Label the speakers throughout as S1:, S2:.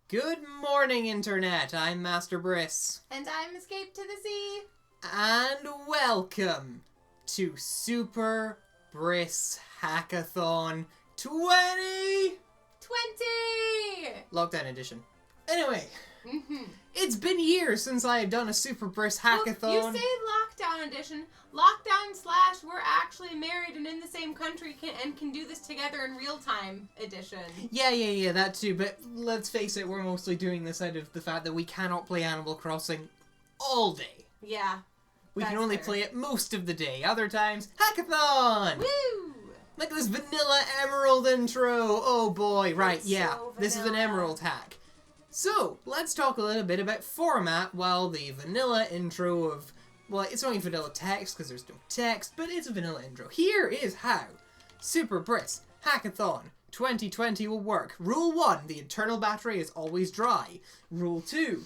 S1: Good morning, Internet. I'm Master Briss.
S2: And I'm Escape to the Sea.
S1: And welcome to Super Briss Hack-A-Thon 20...
S2: 20!
S1: Lockdown edition. Anyway, it's been years since I have done a Super Briss Hack-A-Thon.
S2: Well, you say lockdown edition. Lockdown / we're actually married and in the same country and can do this together in real time edition.
S1: Yeah, that too. But let's face it, we're mostly doing this out of the fact that we cannot play Animal Crossing all day.
S2: Yeah.
S1: We can only play it most of the day. Other times, Hack-A-Thon!
S2: Woo!
S1: Like this vanilla emerald intro. Oh boy, right,
S2: It's
S1: yeah.
S2: so
S1: This is an
S2: vanilla.
S1: emerald hack. So, let's talk a little bit about format while the vanilla intro of... Well, it's only vanilla text because there's no text, but it's a vanilla intro. Here is how Super Briss Hack-A-Thon 2020 will work. Rule 1, the internal battery is always dry. Rule 2,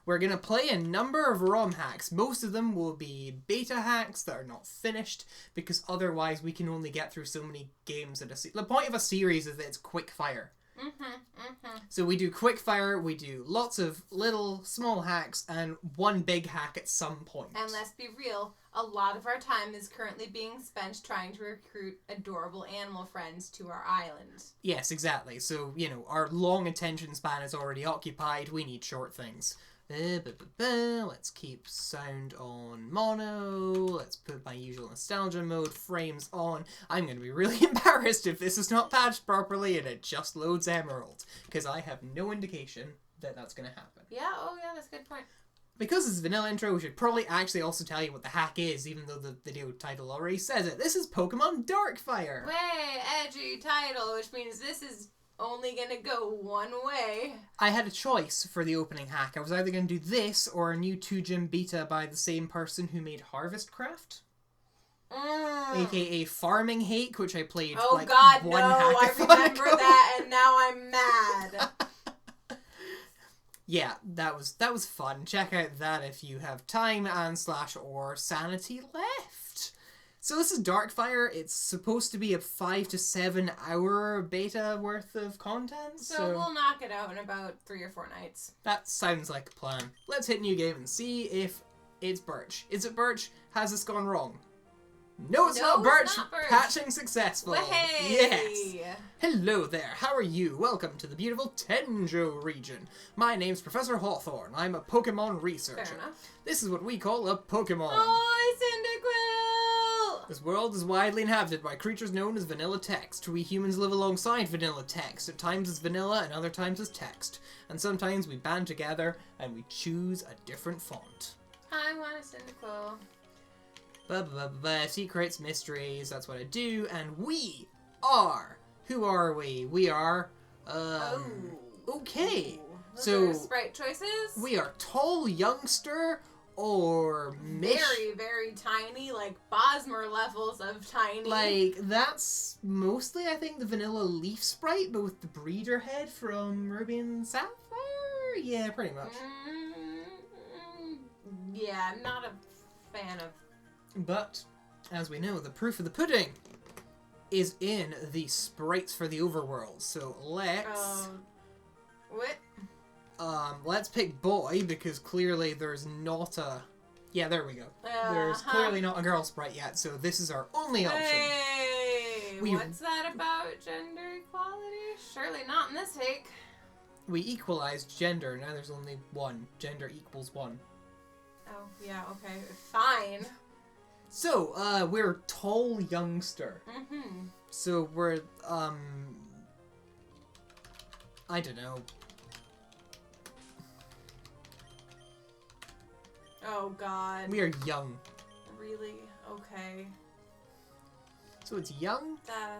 S1: we're going to play a number of ROM hacks. Most of them will be beta hacks that are not finished, because otherwise we can only get through so many games at a series. The point of a series is that it's quick fire. So we do quick fire, we do lots of little, small hacks, and one big hack at some point.
S2: And let's be real, a lot of our time is currently being spent trying to recruit adorable animal friends to our island.
S1: Yes, exactly. So, you know, our long attention span is already occupied, we need short things. Let's keep sound on mono. Let's put my usual nostalgia mode, frames on. I'm going to be really embarrassed if this is not patched properly and it just loads Emerald, because I have no indication that that's going to happen.
S2: Yeah, that's a good point.
S1: Because it's a vanilla intro, we should probably actually also tell you what the hack is, even though the video title already says it. This is Pokemon Darkfire.
S2: Way edgy title, which means this is only gonna go one way.
S1: I had a choice for the opening hack. I was either going to do this or a new 2-gym beta by the same person who made Harvest Craft. AKA Farming Hake, which I played
S2: Oh
S1: like
S2: god,
S1: one
S2: no, I
S1: hackathon
S2: remember
S1: ago.
S2: that and now I'm mad.
S1: Yeah, that was fun. Check out that if you have time and / or sanity left. So this is Darkfire. It's supposed to be a 5 to 7 hour beta worth of content.
S2: So we'll knock it out in about 3 or 4 nights.
S1: That sounds like a plan. Let's hit new game and see if it's Birch. Is it Birch? Has this gone wrong? No, it's not Birch.
S2: It's not Birch.
S1: Patching successful.
S2: Hey!
S1: Yes. Hello there. How are you? Welcome to the beautiful Tenjo region. My name's Professor Hawthorne. I'm a Pokemon researcher.
S2: Fair enough.
S1: This is what we call a Pokemon.
S2: Oh, Cyndaquil!
S1: This world is widely inhabited by creatures known as vanilla text. We humans live alongside vanilla text. At times it's vanilla and other times it's text. And sometimes we band together and we choose a different font.
S2: I want a Cyndaquil.
S1: Secrets, mysteries, that's what I do. And we are... Who are we? We are... Okay.
S2: Those
S1: So
S2: are sprite choices?
S1: we are tall youngster or
S2: Very, very tiny, like Bosmer levels of tiny.
S1: Like, that's mostly, I think, the vanilla leaf sprite, but with the breeder head from Ruby and Sapphire? Yeah, pretty much.
S2: Yeah, I'm not a fan of...
S1: But, as we know, the proof of the pudding is in the sprites for the overworld. So let's...
S2: What?
S1: Let's pick boy, because clearly there's not a... Yeah, there we go. There's clearly not a girl sprite yet, so this is our only option.
S2: Hey, what's that about gender equality? Surely not in this take.
S1: We equalized gender, now there's only one. Gender equals 1.
S2: Oh, yeah, okay, fine.
S1: So, we're tall youngster. So we're, I don't know.
S2: Oh god.
S1: We are young.
S2: Really? Okay.
S1: So it's young?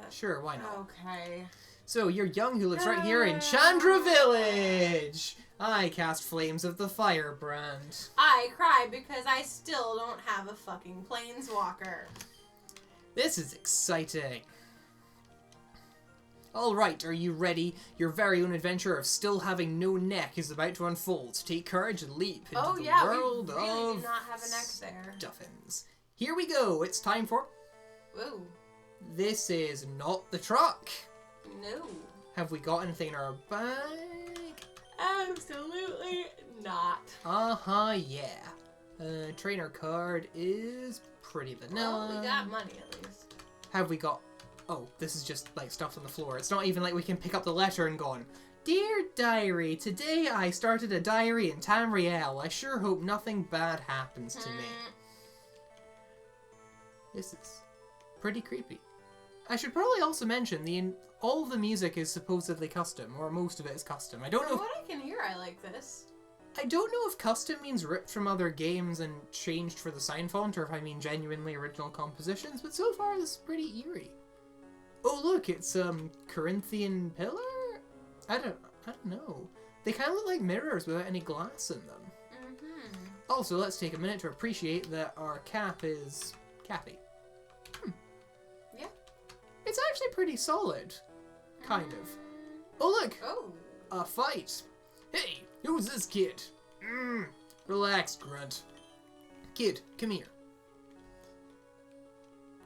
S1: Sure, why not?
S2: Okay.
S1: So you're young who lives right here in Chandra Village! I cast Flames of the Firebrand.
S2: I cry because I still don't have a fucking planeswalker.
S1: This is exciting. Alright, are you ready? Your very own adventure of still having no neck is about to unfold. Take courage and leap into the world
S2: we really
S1: of
S2: do not have a neck there.
S1: Stuffins. Here we go. It's time for...
S2: Ooh.
S1: This is not the truck.
S2: No.
S1: Have we got anything in our bag? Yeah. Trainer card is pretty vanilla.
S2: Well, we got money at least.
S1: Have we got... Oh, this is just, like, stuff on the floor. It's not even like we can pick up the letter and go, Dear Diary, today I started a diary in Tamriel. I sure hope nothing bad happens to me. This is pretty creepy. I should probably also mention, all the music is supposedly custom, or most of it is custom. I don't know.
S2: From what I can hear, I like this.
S1: I don't know if custom means ripped from other games and changed for the sign font, or if I mean genuinely original compositions, but so far this is pretty eerie. Oh look, it's Corinthian pillar? I don't know. They kind of look like mirrors without any glass in them.
S2: Mm-hmm.
S1: Also, let's take a minute to appreciate that our cap is Cappy.
S2: Yeah.
S1: It's actually pretty solid. Kind of. Oh look!
S2: Oh.
S1: A fight! Hey, who's this kid? Relax, Grunt. Kid, come here.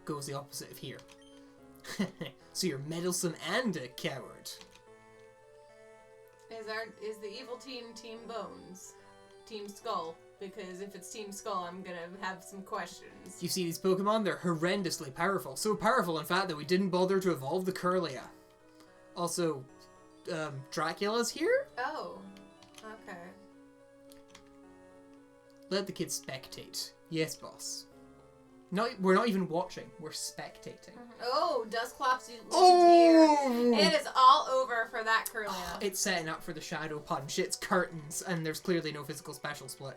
S1: Goes the opposite of here. So you're meddlesome and a coward.
S2: Is the evil team Team Bones? Team Skull? Because if it's Team Skull, I'm gonna have some questions.
S1: You see these Pokemon? They're horrendously powerful. So powerful, in fact, that we didn't bother to evolve the Curlia. Also, Dracula's here?
S2: Oh. Okay.
S1: Let the kids spectate. Yes, boss. We're not even watching. We're spectating.
S2: Oh, Dusclops here.
S1: Oh!
S2: It is all over for that Curlia.
S1: It's setting up for the Shadow Punch. It's curtains, and there's clearly no physical special split.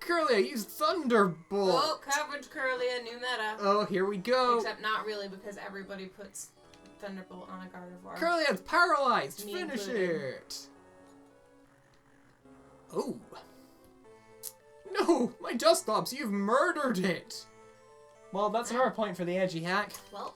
S1: Curlia, use Thunderbolt!
S2: Oh, coverage Curlia, new meta.
S1: Oh, here we go.
S2: Except not really, because everybody puts Thunderbolt on a Gardevoir.
S1: Curlia's paralyzed.
S2: Me
S1: Finish
S2: included.
S1: it. Oh. No, my Dusclops, you've murdered it. Well, that's another point for the edgy hack.
S2: Well,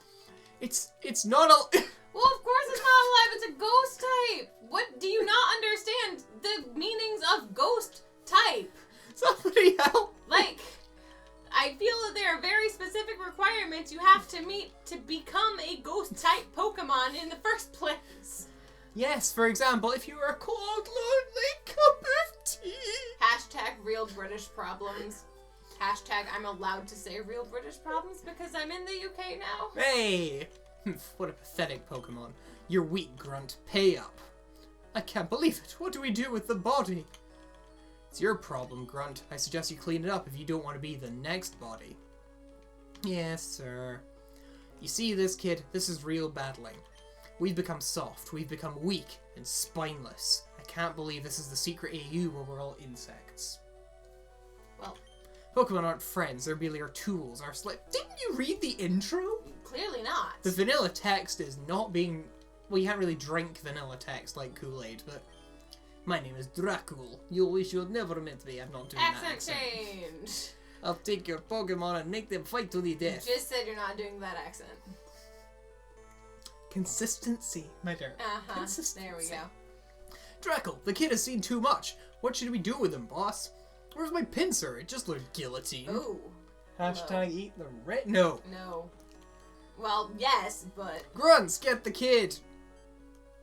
S1: It's not a...
S2: well, of course it's not alive. It's a ghost type. What do you not understand the meanings of ghost type?
S1: Somebody help.
S2: Like, I feel that there are very specific requirements you have to meet to become a ghost type Pokemon in the first place.
S1: Yes, for example, if you were a cold, lonely cup of tea.
S2: Hashtag real British problems. Hashtag I'm allowed to say real British problems because I'm in the UK now.
S1: Hey! What a pathetic Pokemon. You're weak, Grunt. Pay up. I can't believe it. What do we do with the body? It's your problem, Grunt. I suggest you clean it up if you don't want to be the next body. Yes, sir. You see this, kid? This is real battling. We've become soft, we've become weak and spineless. I can't believe this is the secret AU where we're all insects.
S2: Well,
S1: Pokemon aren't friends, they're merely our tools, our Didn't you read the intro?
S2: clearly not.
S1: The vanilla text is not being... Well, you can't really drink vanilla text like Kool-Aid, but... My name is Dracul. You wish you had never met me. I'm not doing that
S2: Accent
S1: accent.
S2: change.
S1: I'll take your Pokemon and make them fight to the death.
S2: You just said you're not doing that accent.
S1: Consistency, my dear.
S2: Uh-huh.
S1: Consistency.
S2: There we go.
S1: Dracul, the kid has seen too much. What should we do with him, boss? Where's my pincer? It just looked guillotine.
S2: Ooh.
S1: Hashtag eat the red. No.
S2: No. Well, yes, but...
S1: Grunts, get the kid.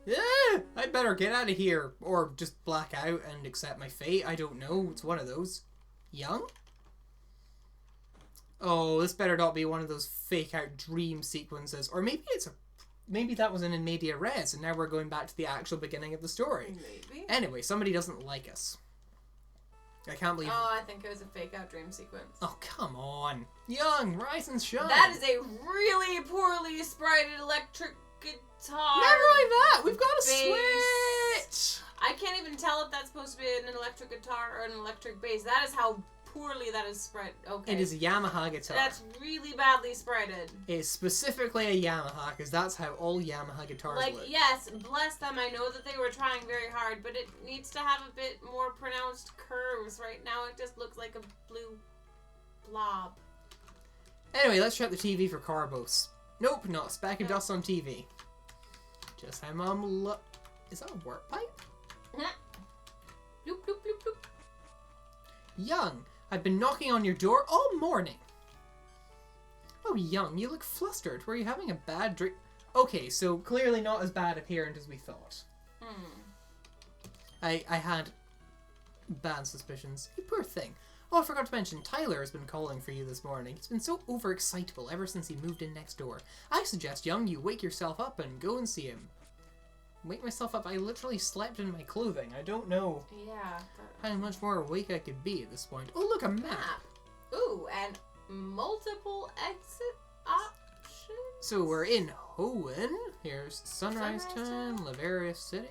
S1: Yeah, I better get out of here. Or just black out and accept my fate. I don't know. It's one of those. Young? Oh, this better not be one of those fake out dream sequences. Or maybe it's a... Maybe that was an in media res, and now we're going back to the actual beginning of the story.
S2: Maybe.
S1: Anyway, somebody doesn't like us. I can't believe...
S2: Oh, I think it was a fake out dream sequence.
S1: Oh, come on. Young, rise and shine.
S2: That is a really poorly sprited electric guitar.
S1: Never mind that. We've got a
S2: bass.
S1: switch.
S2: I can't even tell if that's supposed to be an electric guitar or an electric bass. That is how poorly that is spread. Okay.
S1: It is a Yamaha guitar.
S2: That's really badly spreaded.
S1: It's specifically a Yamaha, because that's how all Yamaha guitars
S2: Like,
S1: look.
S2: yes, bless them. I know that they were trying very hard, but it needs to have a bit more pronounced curves. Right now, it just looks like a blue blob.
S1: Anyway, let's check the TV for Carbos. Nope, not a speck of dust on TV. Just how Mom Is that a work pipe?
S2: Bloop, bloop, bloop, bloop.
S1: Young, I've been knocking on your door all morning. Oh, Young, you look flustered. Were you having a bad dream? Okay, so clearly not as bad a parent as we thought. I had bad suspicions. You poor thing. Oh, I forgot to mention, Tyler has been calling for you this morning. He's been so overexcitable ever since he moved in next door. I suggest, young, you wake yourself up and go and see him. Wake myself up? I literally slept in my clothing. I don't know how much more awake I could be at this point. Oh, look, a map.
S2: Ooh, and multiple exit options.
S1: So we're in Hoenn. Here's Sunrise Town, Laverius City.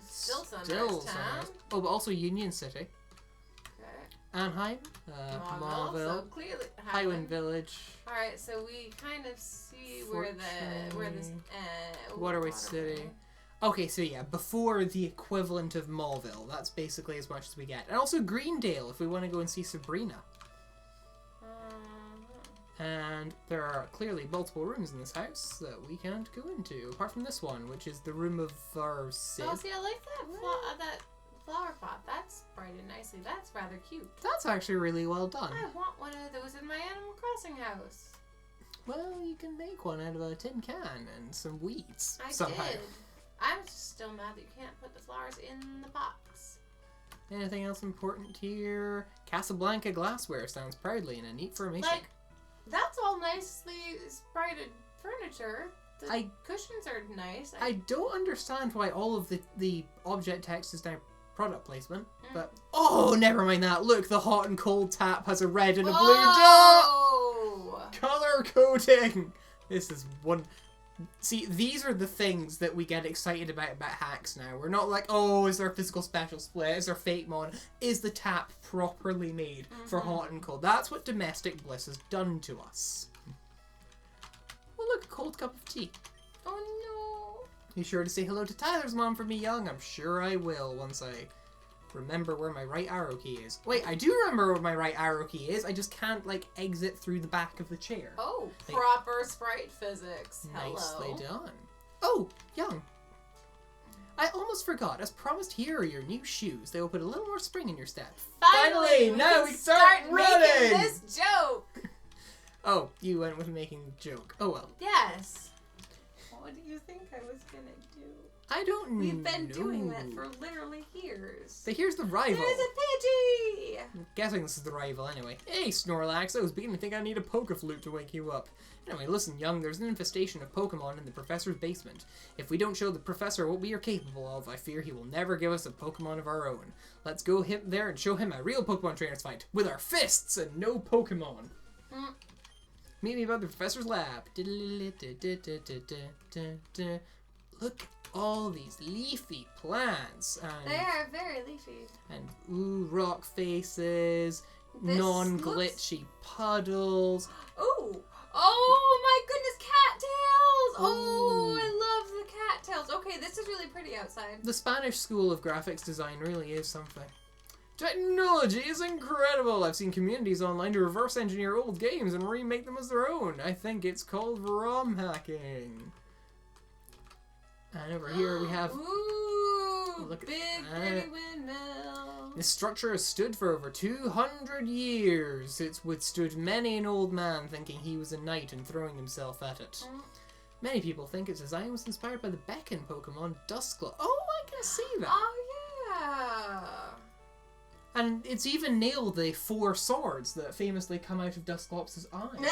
S2: Still Sunrise Town.
S1: Oh, but also Union City.
S2: Okay.
S1: Anheim, Mauville,
S2: So clearly
S1: Highwind Village.
S2: All right, so we kind of see where this
S1: Waterway City. Okay, so yeah, before the equivalent of Mauville, that's basically as much as we get. And also Greendale, if we want to go and see Sabrina. And there are clearly multiple rooms in this house that we can't go into, apart from this one, which is the room of our Sid.
S2: Oh, see, I like that flower pot. That's brightened nicely. That's rather cute.
S1: That's actually really well done.
S2: I want one of those in my Animal Crossing house.
S1: Well, you can make one out of a tin can and some weeds.
S2: I
S1: somehow.
S2: did. I'm just still mad that you can't put the flowers in the box.
S1: Anything else important here? Casablanca glassware sounds proudly in a neat formation.
S2: Like, that's all nicely sprited furniture. The cushions are nice.
S1: I don't understand why all of the object text is now product placement, but oh, never mind that. Look, the hot and cold tap has a red and a blue dot. Color coding. This is one. See, these are the things that we get excited about hacks now. We're not like, oh, is there a physical special split? Is there fake mod? Is the tap properly made for hot and cold? That's what domestic bliss has done to us. Oh, look, a cold cup of tea.
S2: Oh, no.
S1: You sure to say hello to Tyler's mom for me, young? I'm sure I will once I remember where my right arrow key is. Wait, I do remember where my right arrow key is. I just can't, like, exit through the back of the chair.
S2: Oh, proper sprite physics. Hello.
S1: Nicely done. Oh, young. I almost forgot. As promised, here are your new shoes. They will put a little more spring in your step.
S2: Finally now we start running! Making this joke!
S1: Oh, you went with making the joke. Oh, well.
S2: Yes. What do you think I was gonna do?
S1: I don't know.
S2: We've been doing that for literally years.
S1: So here's the rival.
S2: There's a Pidgey!
S1: I'm guessing this is the rival anyway. Hey, Snorlax, I was beginning to think I need a Pokeflute to wake you up. Anyway, listen, young, there's an infestation of Pokemon in the professor's basement. If we don't show the professor what we are capable of, I fear he will never give us a Pokemon of our own. Let's go there and show him a real Pokemon trainers fight, with our fists and no Pokemon. Meet me about the professor's lab. Look at all these leafy plants. And,
S2: they are very leafy.
S1: And ooh, rock faces, non-glitchy puddles.
S2: Ooh! Oh my goodness, cattails! Oh, I love the cattails. Okay, this is really pretty outside.
S1: The Spanish school of graphics design really is something. Technology is incredible! I've seen communities online to reverse engineer old games and remake them as their own. I think it's called ROM hacking. And over here we have...
S2: Ooh, look at big pretty windmill.
S1: This structure has stood for over 200 years. It's withstood many an old man thinking he was a knight and throwing himself at it. Many people think its design was inspired by the Beacon Pokemon Dusklo. Oh, I can see that.
S2: Oh, yeah.
S1: And it's even nailed the 4 swords that famously come out of Dusclops' eyes.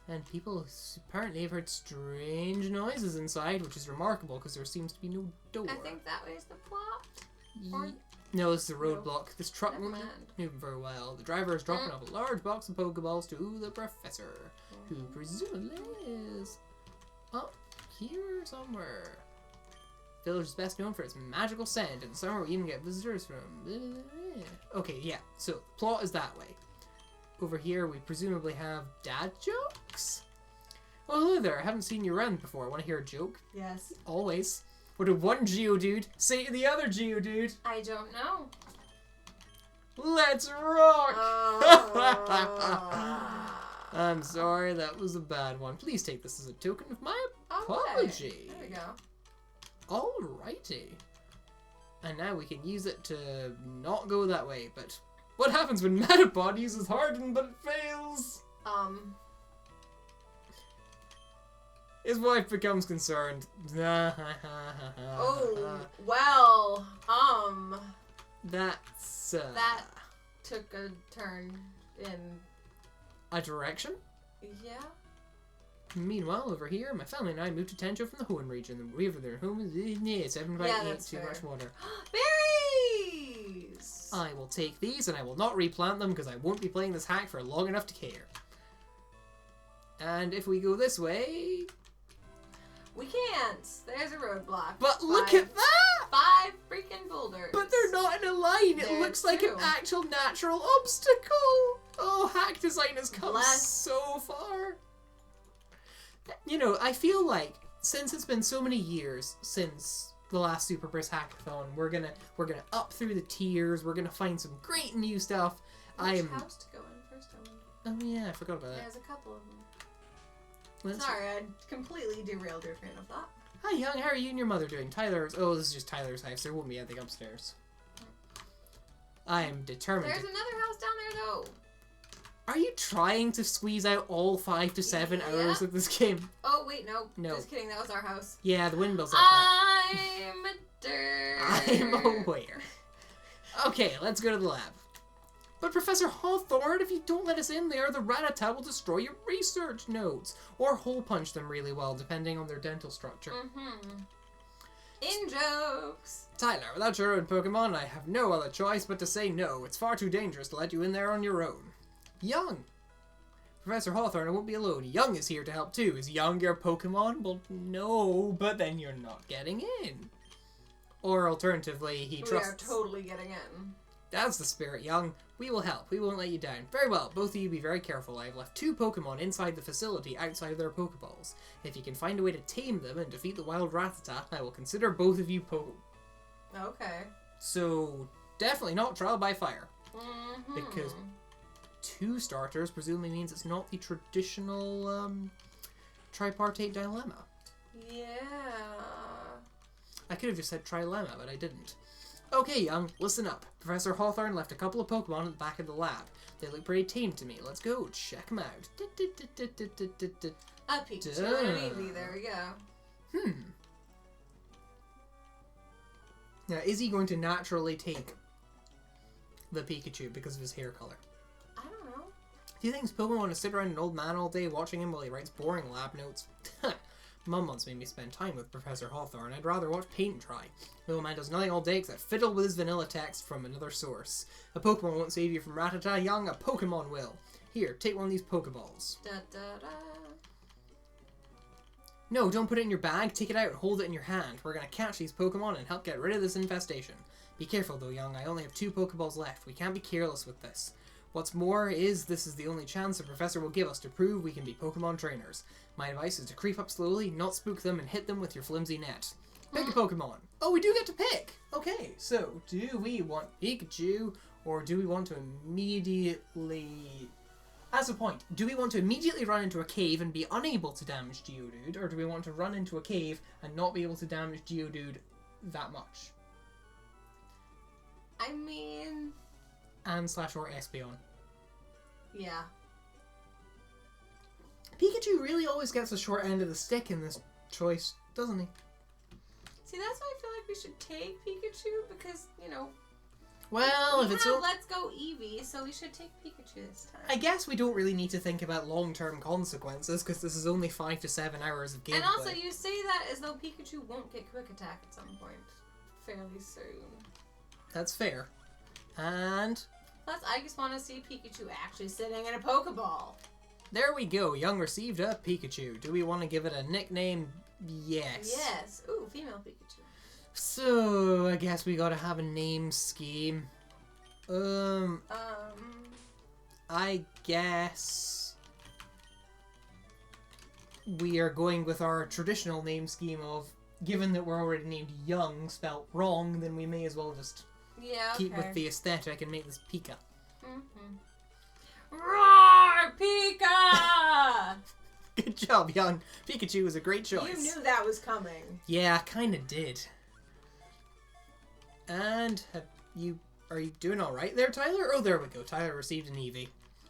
S1: And people apparently have heard strange noises inside, which is remarkable because there seems to be no door.
S2: I think that was the plot.
S1: No, this is a roadblock. This truck won't move very well. The driver is dropping off a large box of Pokeballs to the professor, who presumably is up here somewhere. Village is best known for its magical scent, and summer we even get visitors from... Okay, yeah, so plot is that way. Over here we presumably have dad jokes? Oh, hello there, I haven't seen you around before. Want to hear a joke?
S2: Yes.
S1: Always. What did one Geodude say to the other Geodude?
S2: I don't know.
S1: Let's rock!
S2: Oh.
S1: I'm sorry, that was a bad one. Please take this as a token of my apology.
S2: There we go.
S1: Alrighty. And now we can use it to not go that way, but what happens when Metapod uses Harden but it fails? His wife becomes concerned.
S2: Oh, well,
S1: That's,
S2: That took a turn in...
S1: a direction?
S2: Yeah?
S1: Meanwhile, over here, my family and I moved to Tenjo from the Hoenn region. The river their home is 7 by 8,
S2: that's
S1: too
S2: fair.
S1: much water.
S2: Berries!
S1: I will take these and I will not replant them because I won't be playing this hack for long enough to care. And if we go this way...
S2: We can't. There's a roadblock.
S1: But look at that!
S2: 5 freaking boulders.
S1: But they're not in a line. It
S2: They're
S1: looks like an
S2: true.
S1: actual natural obstacle. Oh, hack design has come
S2: Bless.
S1: so far. You know, I feel like since it's been so many years since the last Super Brisk Hack-A-Thon, we're gonna up through the tiers. We're gonna find some great new stuff.
S2: Which house to go in first? I wonder.
S1: Oh yeah, I forgot about that.
S2: There's a couple of them.
S1: Let's-
S2: Sorry, I completely derailed your train of thought.
S1: Hi, Young. How are you and your mother doing? Tyler's. Oh, this is just Tyler's house. There won't be anything upstairs. I am determined.
S2: There's another house down there, though.
S1: Are you trying to squeeze out all 5 to 7 hours
S2: Yeah.
S1: of this game?
S2: Oh, wait, no.
S1: No.
S2: Just kidding, that was our house.
S1: Yeah, the windmill's like that.
S2: I'm a dirt.
S1: I'm aware. Okay, let's go to the lab. But Professor Hawthorne, if you don't let us in there, the Rattata will destroy your research notes. Or hole punch them really well, depending on their dental structure.
S2: Mm-hmm. In jokes.
S1: Tyler, without your own Pokemon, I have no other choice but to say no. It's far too dangerous to let you in there on your own. Young. Professor Hawthorne won't be alone. Young is here to help too. Is Young your Pokemon? Well, no, but then you're not getting in. Or alternatively, he trusts...
S2: We are totally getting in.
S1: That's the spirit, Young. We will help. We won't let you down. Very well. Both of you be very careful. I have left 2 Pokemon inside the facility outside of their Pokeballs. If you can find a way to tame them and defeat the wild Rattata, I will consider both of you
S2: Okay.
S1: So, definitely not trial by fire.
S2: Mm-hmm.
S1: Because 2 starters presumably means it's not the traditional tripartite dilemma.
S2: Yeah.
S1: I could have just said trilemma, but I didn't. Okay, Young, listen up. Professor Hawthorne left a couple of Pokemon at the back of the lab. They look pretty tame to me. Let's go check them out.
S2: A Pikachu and an Eevee. There we go.
S1: Now, is he going to naturally take the Pikachu because of his hair color?
S2: I don't know.
S1: Do you think his Pokemon want to sit around an old man all day watching him while he writes boring lab notes? Mum once made me spend time with Professor Hawthorne. I'd rather watch paint dry. The old man does nothing all day except fiddle with his vanilla text from another source. A Pokemon won't save you from Rattata, Young. A Pokemon will. Here, take one of these Pokeballs.
S2: Da da da.
S1: No, don't put it in your bag. Take it out and hold it in your hand. We're gonna catch these Pokemon and help get rid of this infestation. Be careful though, Young. I only have 2 Pokeballs left. We can't be careless with this. What's more is, this is the only chance the Professor will give us to prove we can be Pokemon trainers. My advice is to creep up slowly, not spook them, and hit them with your flimsy net. Pick a Pokemon. Oh, we do get to pick! Okay, so, do we want Pikachu, or do we want to immediately... As a point, do we want to immediately run into a cave and be unable to damage Geodude, or do we want to run into a cave and not be able to damage Geodude that much?
S2: I mean...
S1: And / or Espeon.
S2: Yeah.
S1: Pikachu really always gets the short end of the stick in this choice, doesn't he?
S2: See, that's why I feel like we should take Pikachu, because, you know...
S1: Well, if it's so...
S2: Let's Go Eevee, so we should take Pikachu this time.
S1: I guess we don't really need to think about long-term consequences, because this is only 5 to 7 hours of gameplay.
S2: And also, you say that as though Pikachu won't get Quick Attack at some point. Fairly soon.
S1: That's fair. And...
S2: Plus, I just want to see Pikachu actually sitting in a Pokeball.
S1: there we go. Young received a Pikachu. Do we want to give it a nickname? Yes.
S2: Yes. Ooh, female Pikachu.
S1: So, I guess we gotta have a name scheme. I guess... we are going with our traditional name scheme of, given that we're already named Young, spelt wrong, then we may as well just keep with the aesthetic and make this Pika.
S2: Mm-hmm. Roar, Pika!
S1: Good job, Young. Pikachu was a great choice.
S2: You knew that was coming.
S1: Yeah, kinda did. And are you doing alright there, Tyler? Oh, there we go. Tyler received an Eevee.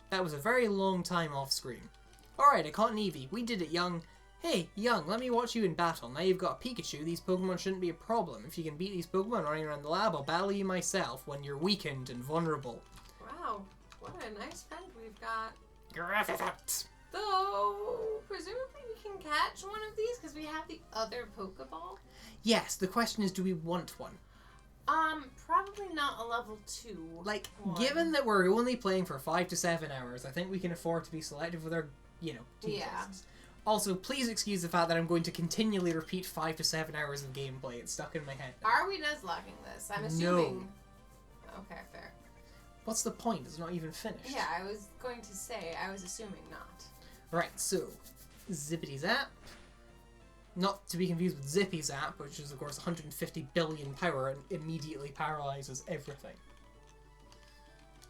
S1: That was a very long time off screen. Alright, I caught an Eevee. We did it, Young. Hey, Young, let me watch you in battle. Now you've got a Pikachu, these Pokemon shouldn't be a problem. If you can beat these Pokemon running around the lab, I'll battle you myself when you're weakened and vulnerable.
S2: Wow, what a nice friend we've got.
S1: Grrrr.
S2: Though, presumably we can catch one of these because we have the other Pokeball.
S1: Yes, the question is, do we want one?
S2: Probably not a level 2.
S1: Like,
S2: one.
S1: given that we're only playing for 5 to 7 hours, I think we can afford to be selective with our, team choices. Also, please excuse the fact that I'm going to continually repeat 5 to 7 hours of gameplay. It's stuck in my head now.
S2: Are we nuzlocking this? I'm assuming.
S1: No.
S2: Okay, fair.
S1: What's the point? It's not even finished.
S2: Yeah, I was going to say, I was assuming not.
S1: Right, so, Zippity Zap. Not to be confused with Zippy Zap, which is, of course, 150 billion power and immediately paralyzes everything.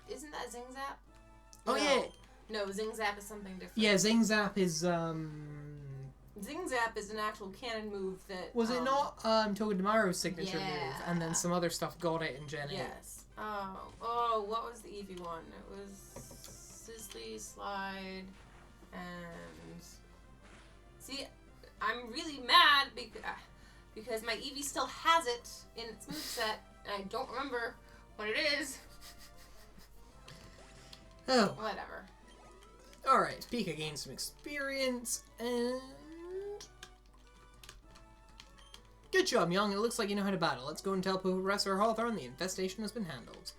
S2: Isn't that Zing Zap?
S1: Oh,
S2: no.
S1: yeah.
S2: No, Zing Zap is something different.
S1: Yeah, Zing Zap is,
S2: Zing Zap is an actual cannon move that...
S1: Was it not Togedemaru's signature move,
S2: Yeah.
S1: and then some other stuff got it in Gen 8?
S2: Yes. Oh, what was the Eevee one? It was Sizzly, Slide, and... See, I'm really mad because my Eevee still has it in its moveset, and I don't remember what it is.
S1: Oh.
S2: Whatever.
S1: Alright, Pika gained some experience, and... Good job, Young. It looks like you know how to battle. Let's go and tell Professor Hawthorne the infestation has been handled.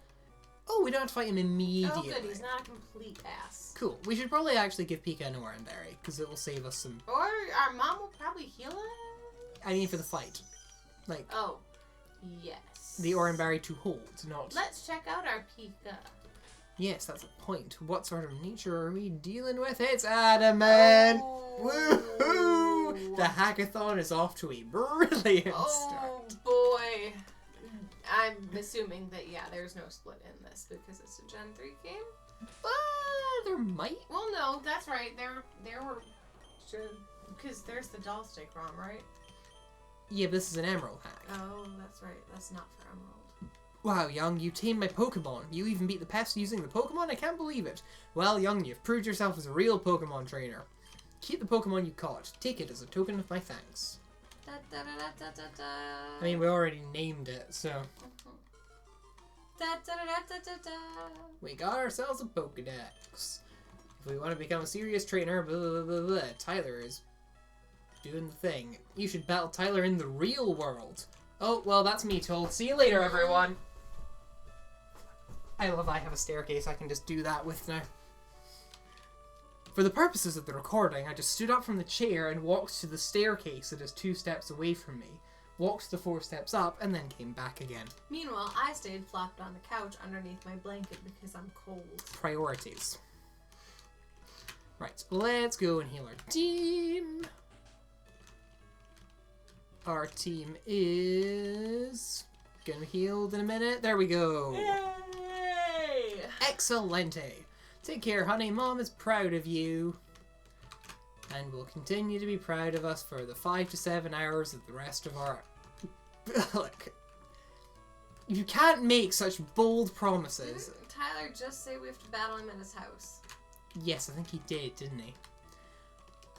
S1: Oh, we don't have to fight him immediately.
S2: Oh, good. He's not a complete ass.
S1: Cool. We should probably actually give Pika an Oran Berry, because it will save us some...
S2: Or our mom will probably heal us?
S1: I mean, for the fight. Like,
S2: Oh, yes.
S1: the Oran Berry to hold, not...
S2: Let's check out our Pika.
S1: Yes, that's a point. What sort of nature are we dealing with? It's adamant!
S2: Oh.
S1: Woohoo! The Hack-A-Thon is off to a brilliant
S2: Oh,
S1: start.
S2: boy. I'm assuming that, yeah, there's no split in this because it's a Gen 3 game.
S1: There might.
S2: Well, no, that's right. There were... Because there's the doll stick ROM, right?
S1: Yeah, but this is an Emerald hack.
S2: Oh, that's right. That's not for Emerald.
S1: Wow, Young, you tamed my Pokemon. You even beat the pests using the Pokemon? I can't believe it. Well, Young, you've proved yourself as a real Pokemon trainer. Keep the Pokemon you caught. Take it as a token of my thanks.
S2: Da, da, da, da, da, da.
S1: I mean, we already named it, so...
S2: Da, da, da, da, da, da.
S1: We got ourselves a Pokedex. If we want to become a serious trainer, blah, blah, blah, blah, Tyler is doing the thing. You should battle Tyler in the real world. Oh, well, that's me told. See you later, everyone. I love I have a staircase I can just do that with now. For the purposes of the recording, I just stood up from the chair and walked to the staircase that is 2 steps away from me, walked the 4 steps up, and then came back again.
S2: Meanwhile, I stayed flopped on the couch underneath my blanket because I'm cold.
S1: Priorities. Right, let's go and heal our team. Our team is gonna be healed in a minute. There we go.
S2: Yay!
S1: Excelente. Take care, honey. Mom is proud of you. And will continue to be proud of us for the 5 to 7 hours of the rest of our... Look. You can't make such bold promises.
S2: Didn't Tyler just say we have to battle him at his house?
S1: Yes, I think he did, didn't he?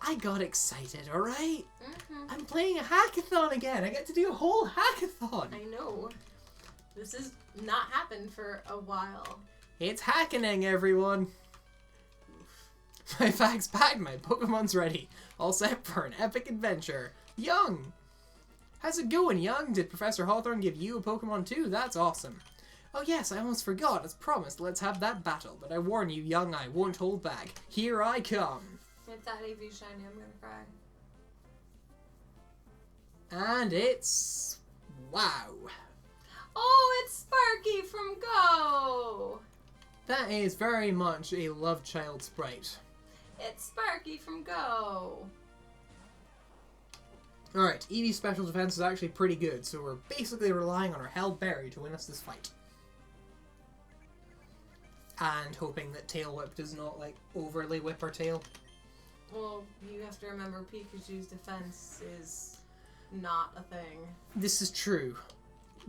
S1: I got excited, alright?
S2: Mm-hmm.
S1: I'm playing a Hack-A-Thon again. I get to do a whole Hack-A-Thon.
S2: I know. This has not happened for a while.
S1: It's hackening, everyone. My bag's packed, my Pokemon's ready. All set for an epic adventure. Young! How's it going, Young? Did Professor Hawthorne give you a Pokemon too? That's awesome. Oh yes, I almost forgot. As promised, let's have that battle. But I warn you, Young, I won't hold back. Here I come.
S2: If that AV shiny, I'm gonna cry.
S1: And it's... wow.
S2: Oh, it's Sparky from Go!
S1: That is very much a love child sprite.
S2: It's Sparky from Go!
S1: Alright, Eevee's special defense is actually pretty good, so we're basically relying on our held berry to win us this fight. And hoping that Tail Whip does not, like, overly whip our tail.
S2: Well, you have to remember Pikachu's defense is not a thing.
S1: This is true,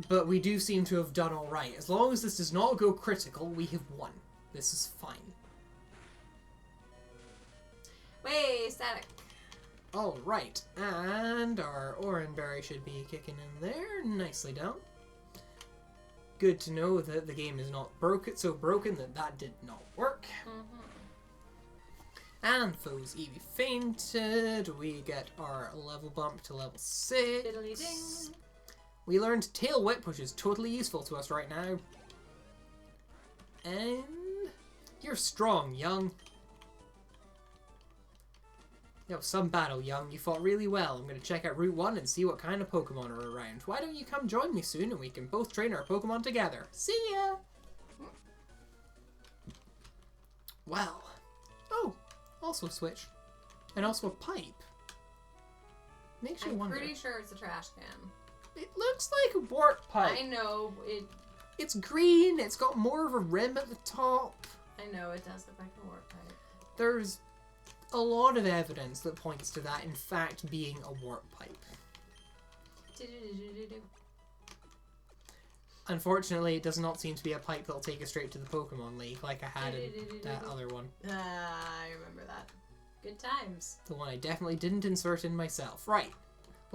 S1: but we do seem to have done alright. As long as this does not go critical, we have won. This is fine.
S2: Way static.
S1: Alright, and our Oranberry should be kicking in there. Nicely done. Good to know that the game is not so broken that that did not work. And those Eevee fainted. We get our level bump to level 6.
S2: Diddly ding.
S1: We learned Tail Whip, which is totally useful to us right now. And you're strong, Young. Yo, some battle, Young. You fought really well. I'm going to check out Route 1 and see what kind of Pokemon are around. Why don't you come join me soon and we can both train our Pokemon together? See ya! Well. Oh, also a switch. And also a pipe. Makes you wonder.
S2: I'm pretty sure it's a trash can.
S1: It looks like a warp pipe.
S2: I know.
S1: It's green. It's got more of a rim at the top.
S2: I know, it does look like a warp pipe.
S1: There's a lot of evidence that points to that, in fact, being a warp pipe. Unfortunately, it does not seem to be a pipe that'll take us straight to the Pokemon League, like I had in that other one.
S2: I remember that. Good times.
S1: The one I definitely didn't insert in myself. Right.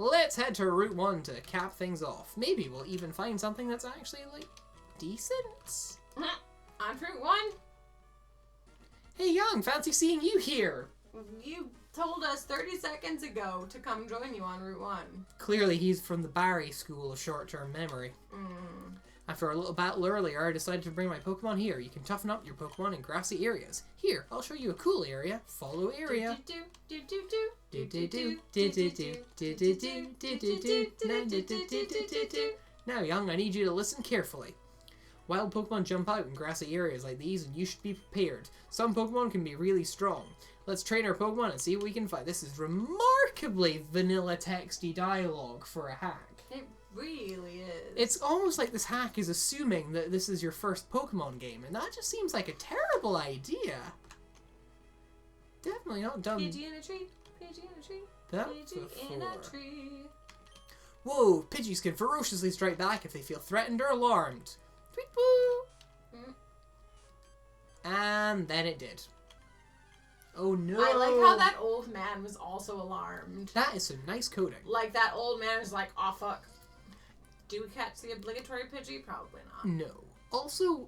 S1: Let's head to Route 1 to cap things off. Maybe we'll even find something that's actually, like, decent?
S2: On Route 1?
S1: Hey, Young, fancy seeing you here!
S2: You told us 30 seconds ago to come join you on Route 1.
S1: Clearly he's from the Barry School of Short-Term Memory. After our little battle earlier, I decided to bring my Pokemon here. You can toughen up your Pokemon in grassy areas. Here, I'll show you a cool area. Follow area. Now, Young, I need you to listen carefully. Wild Pokemon jump out in grassy areas like these, and you should be prepared. Some Pokemon can be really strong. Let's train our Pokemon and see what we can find. This is remarkably vanilla texty dialogue for a hack.
S2: It really is.
S1: It's almost like this hack is assuming that this is your first Pokemon game, and that just seems like a terrible idea. Definitely not done.
S2: Pidgey in a tree. Pidgey in a tree. Pidgey in a tree.
S1: Whoa, Pidgeys can ferociously strike back if they feel threatened or alarmed. Tweet boo! And then it did. Oh no!
S2: I like how that old man was also alarmed.
S1: That is some nice coding.
S2: Like, that old man is like, oh fuck. Do we catch the obligatory Pidgey? Probably not.
S1: No. Also,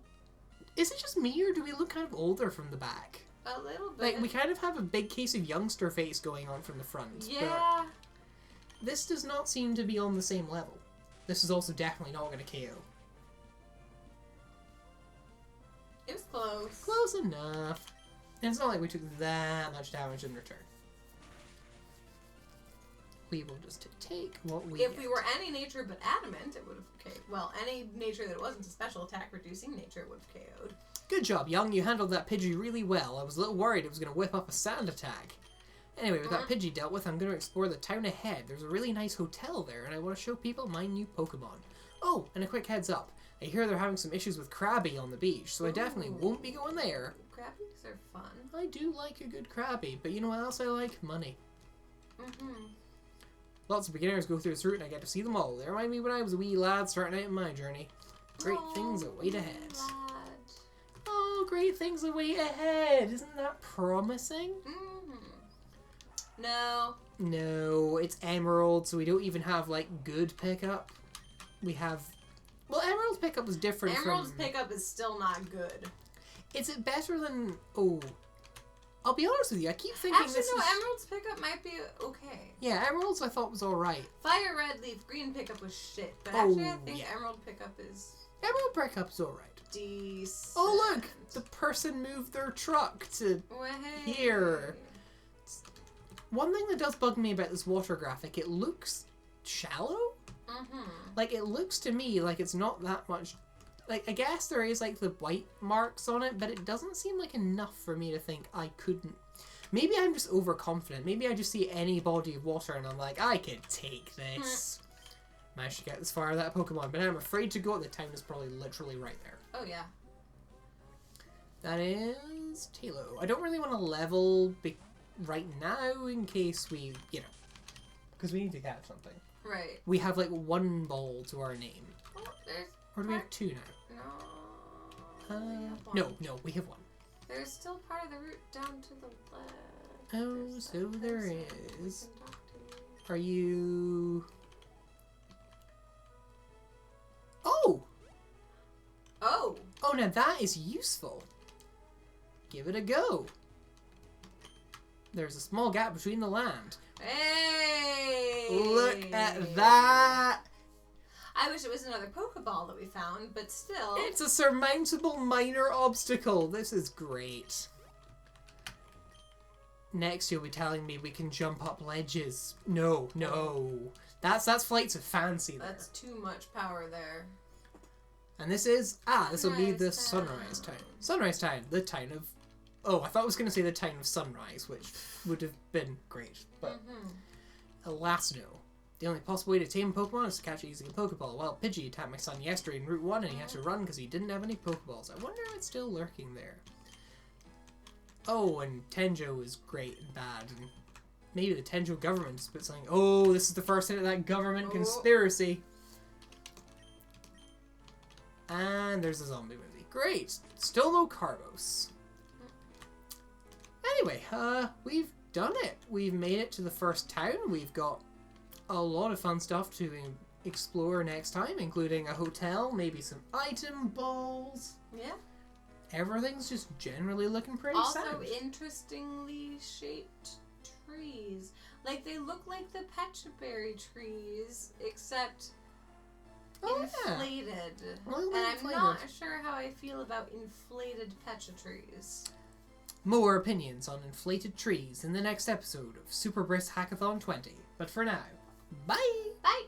S1: is it just me or do we look kind of older from the back?
S2: A little bit.
S1: Like, we kind of have a big case of youngster face going on from the front.
S2: Yeah.
S1: But this does not seem to be on the same level. This is also definitely not going to KO.
S2: It was close.
S1: Close enough. And it's not like we took that much damage in return. We will just take what we
S2: If
S1: get.
S2: we were any nature but adamant, it would have KO'd. Well, any nature that wasn't a special attack reducing nature would have KO'd.
S1: Good job, Young. You handled that Pidgey really well. I was a little worried it was going to whip up a sand attack. Anyway, with that Pidgey dealt with, I'm going to explore the town ahead. There's a really nice hotel there, and I want to show people my new Pokemon. Oh, and a quick heads up. I hear they're having some issues with Krabby on the beach, so I definitely won't be going there.
S2: Krabbies are fun.
S1: I do like a good Krabby, but you know what else I like? Money. Lots of beginners go through this route, and I get to see them all. They remind me when I was a wee lad starting out in my journey. Great things await ahead.
S2: Lad.
S1: Oh, great things await ahead. Isn't that promising?
S2: No.
S1: No, it's Emerald, so we don't even have, like, good pickup. We have... Well, Emerald's pickup was different
S2: Emerald's pickup is still not good.
S1: Is it better than... Oh... I'll be honest with you, I keep thinking
S2: Actually,
S1: this
S2: no,
S1: is...
S2: Emerald's pickup might be okay.
S1: Yeah, Emerald's I thought was alright.
S2: Fire Red Leaf Green pickup was shit, but
S1: Oh,
S2: actually I think
S1: yeah.
S2: Emerald pickup is
S1: Emerald pickup is alright.
S2: decent.
S1: Oh look! The person moved their truck to
S2: Way.
S1: here. One thing that does bug me about this water graphic, it looks shallow? Like, it looks to me like it's not that much... Like, I guess there is, like, the white marks on it, but it doesn't seem like enough for me to think I couldn't. Maybe I'm just overconfident. Maybe I just see any body of water and I'm like, I can take this. Managed to get this far that Pokemon, but I'm afraid to go. The town is probably literally right there.
S2: Oh, yeah.
S1: That is Talo. I don't really want to level right now in case we, you know, because we need to catch something.
S2: Right.
S1: We have, like, one ball to our name.
S2: Oh, there's...
S1: Or do we have two now?
S2: No. We have one.
S1: No, we have one.
S2: There's still part of the route down to the left.
S1: Oh, so there
S2: person we
S1: is.
S2: can talk to.
S1: Are you... Oh!
S2: Oh!
S1: Oh, now that is useful. Give it a go. There's a small gap between the land.
S2: Hey!
S1: Look at that!
S2: I wish it was another Pokeball that we found, but still.
S1: It's a surmountable minor obstacle. This is great. Next, you'll be telling me we can jump up ledges. No, no. That's flights of fancy there.
S2: That's too much power there.
S1: And this is... this will be the
S2: Sunrise
S1: Sunrise
S2: Town.
S1: Town. Sunrise Town, the town of... Oh, I thought I was going to say the town of Sunrise, which would have been great. But alas no. The only possible way to tame Pokemon is to catch it using a Pokeball. Well, Pidgey attacked my son yesterday in Route 1 and he had to run because he didn't have any Pokeballs. I wonder if it's still lurking there. Oh, and Tenjo is great and bad. And maybe the Tenjo government just put something... Oh, this is the first hit of that government conspiracy. And there's a zombie movie. Great. Still no Carbos. Anyway, we've done it. We've made it to the first town. We've got a lot of fun stuff to explore next time, including a hotel, maybe some item balls.
S2: Yeah.
S1: Everything's just generally looking pretty
S2: Also,
S1: sound.
S2: interestingly shaped trees. Like, they look like the Pecha Berry trees, except inflated.
S1: Well,
S2: and I'm
S1: inflated.
S2: not sure how I feel about inflated Pecha trees.
S1: More opinions on inflated trees in the next episode of Super Brisk Hack-A-Thon 20. But for now, bye!
S2: Bye!